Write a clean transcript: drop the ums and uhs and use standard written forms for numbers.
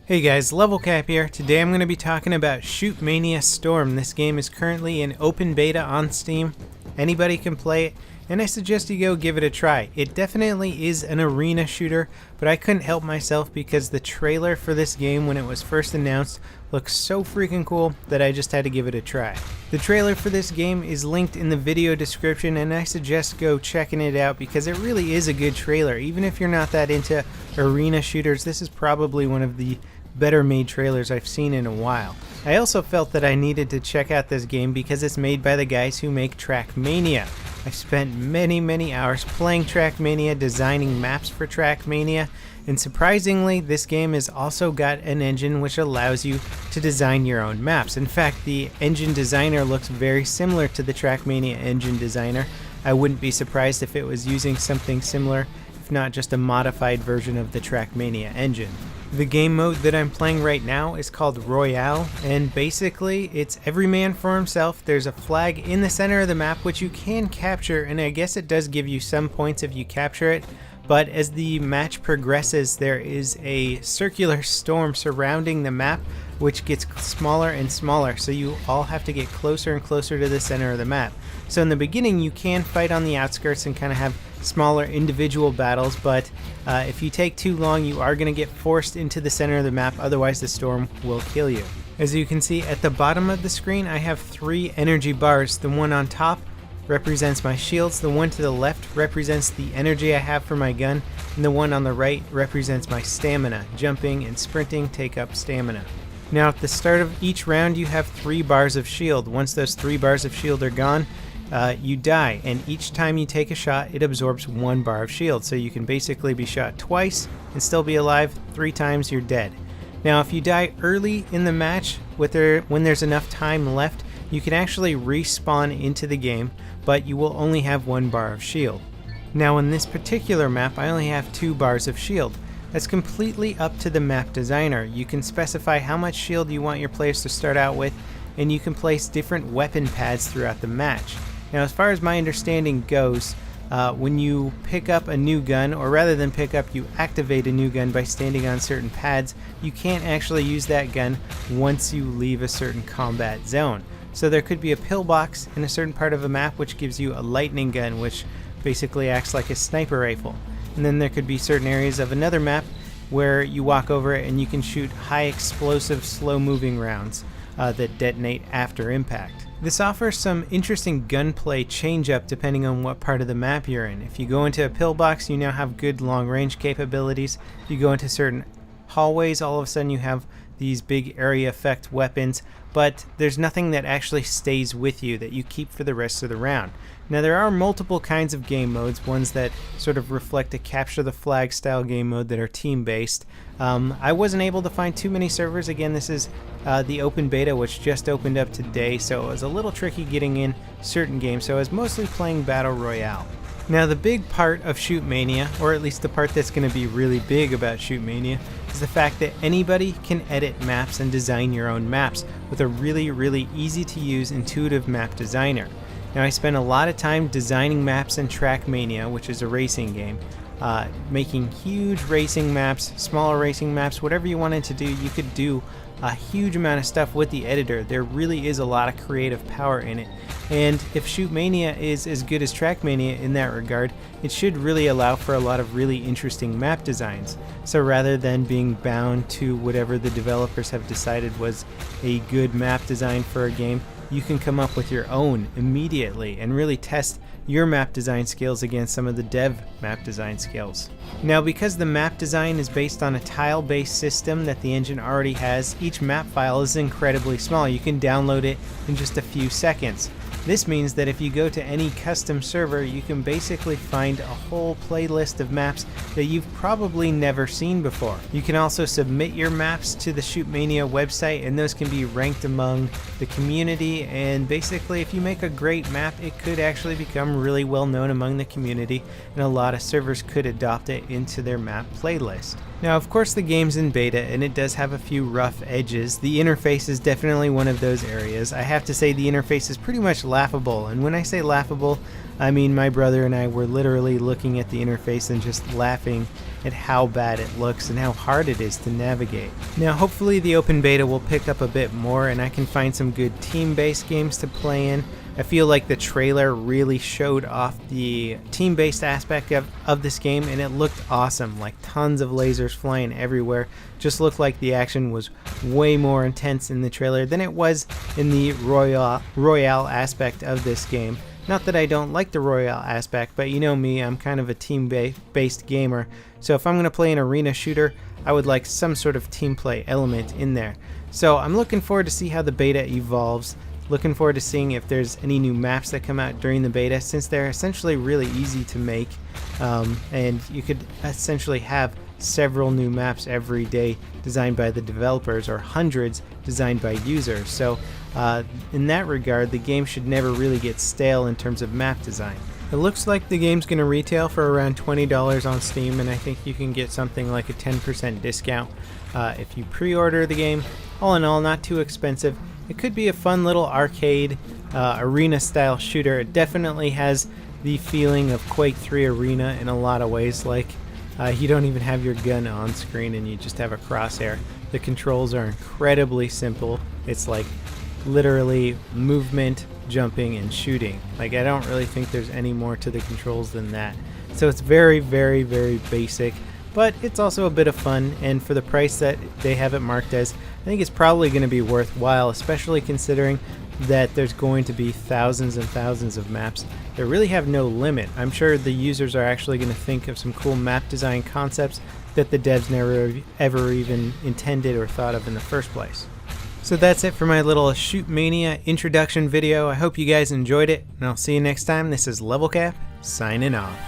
Hey guys, LevelCap here. Today I'm going to be talking about Shootmania Storm. This game is currently in open beta on Steam. Anybody can play it, and I suggest you go give it a try. It definitely is an arena shooter, but I couldn't help myself because the trailer for this game when it was first announced looks so freaking cool that I just had to give it a try. The trailer for this game is linked in the video description, and I suggest go checking it out because it really is a good trailer. Even if you're not that into arena shooters, this is probably one of the better made trailers I've seen in a while. I also felt that I needed to check out this game because it's made by the guys who make Trackmania. I've spent many hours playing Trackmania, designing maps for Trackmania, and surprisingly this game has also got an engine which allows you to design your own maps. In fact, the engine designer looks very similar to the Trackmania engine designer. I wouldn't be surprised if it was using something similar, if not just a modified version of the Trackmania engine. The game mode that I'm playing right now is called Royale, and basically it's every man for himself. There's a flag in the center of the map which you can capture, and I guess it does give you some points if you capture it, but as the match progresses there is a circular storm surrounding the map which gets smaller and smaller, so you all have to get closer and closer to the center of the map. So in the beginning you can fight on the outskirts and kind of have smaller individual battles, but if you take too long you are going to get forced into the center of the map, otherwise the storm will kill you. As you can see at the bottom of the screen I have 3 energy bars. The one on top represents my shields, the one to the left represents the energy I have for my gun, and the one on the right represents my stamina. Jumping and sprinting take up stamina. Now at the start of each round you have 3 bars of shield. Once those 3 bars of shield are gone, you die, and each time you take a shot it absorbs 1 bar of shield, so you can basically be shot twice and still be alive. 3 times you're dead. Now if you die early in the match when there's enough time left, you can actually respawn into the game, but you will only have 1 bar of shield. Now in this particular map I only have 2 bars of shield. That's completely up to the map designer. You can specify how much shield you want your players to start out with, and you can place different weapon pads throughout the match. Now as far as my understanding goes, when you pick up a new gun, or rather than pick up, you activate a new gun by standing on certain pads, you can't actually use that gun once you leave a certain combat zone. So there could be a pillbox in a certain part of a map which gives you a lightning gun, which basically acts like a sniper rifle. And then there could be certain areas of another map where you walk over it and you can shoot high explosive slow moving rounds that detonate after impact. This offers some interesting gunplay change up depending on what part of the map you're in. If you go into a pillbox you now have good long range capabilities. If you go into certain hallways all of a sudden you have these big area effect weapons, but there's nothing that actually stays with you that you keep for the rest of the round. Now there are multiple kinds of game modes, ones that sort of reflect a capture the flag style game mode that are team based. I wasn't able to find too many servers. Again, this is the open beta which just opened up today, so it was a little tricky getting in certain games, so I was mostly playing Battle Royale. Now the big part of Shootmania, or at least the part that's going to be really big about Shootmania, is the fact that anybody can edit maps and design your own maps with a really easy to use intuitive map designer. Now I spent a lot of time designing maps in Trackmania, which is a racing game, making huge racing maps, smaller racing maps, whatever you wanted to do. You could do a huge amount of stuff with the editor. There really is a lot of creative power in it, and if Shootmania is as good as Trackmania in that regard, it should really allow for a lot of really interesting map designs. So rather than being bound to whatever the developers have decided was a good map design for a game, you can come up with your own immediately and really test your map design skills against some of the dev map design skills. Now because the map design is based on a tile-based system that the engine already has, each map file is incredibly small. You can download it in just a few seconds. This means that if you go to any custom server, you can basically find a whole playlist of maps that you've probably never seen before. You can also submit your maps to the Shootmania website, and those can be ranked among the community, and basically if you make a great map it could actually become really well known among the community, and a lot of servers could adopt it into their map playlist. Now, of course, the game's in beta and it does have a few rough edges. The interface is definitely one of those areas. I have to say the interface is pretty much laughable, and when I say laughable, I mean my brother and I were literally looking at the interface and just laughing at how bad it looks and how hard it is to navigate. Now, hopefully the open beta will pick up a bit more and I can find some good team-based games to play in. I feel like the trailer really showed off the team-based aspect of this game, and it looked awesome. Like tons of lasers flying everywhere. Just looked like the action was way more intense in the trailer than it was in the Royale aspect of this game. Not that I don't like the Royale aspect, but you know me, I'm kind of a team-based gamer. So if I'm going to play an arena shooter, I would like some sort of team play element in there. So I'm looking forward to see how the beta evolves. Looking forward to seeing if there's any new maps that come out during the beta, since they're essentially really easy to make, and you could essentially have several new maps every day designed by the developers, or hundreds designed by users. So in that regard, the game should never really get stale in terms of map design. It looks like the game's going to retail for around $20 on Steam, and I think you can get something like a 10% discount if you pre-order the game. All in all, not too expensive. It could be a fun little arcade arena style shooter. It definitely has the feeling of Quake 3 Arena in a lot of ways. Like you don't even have your gun on screen and you just have a crosshair. The controls are incredibly simple. It's like literally movement, jumping, and shooting. Like, I don't really think there's any more to the controls than that. So it's very, very, very basic, but it's also a bit of fun, and for the price that they have it marked as, I think it's probably going to be worthwhile, especially considering that there's going to be thousands and thousands of maps that really have no limit. I'm sure the users are actually going to think of some cool map design concepts that the devs never ever even intended or thought of in the first place. So that's it for my little Shootmania introduction video. I hope you guys enjoyed it, and I'll see you next time. This is LevelCap, signing off.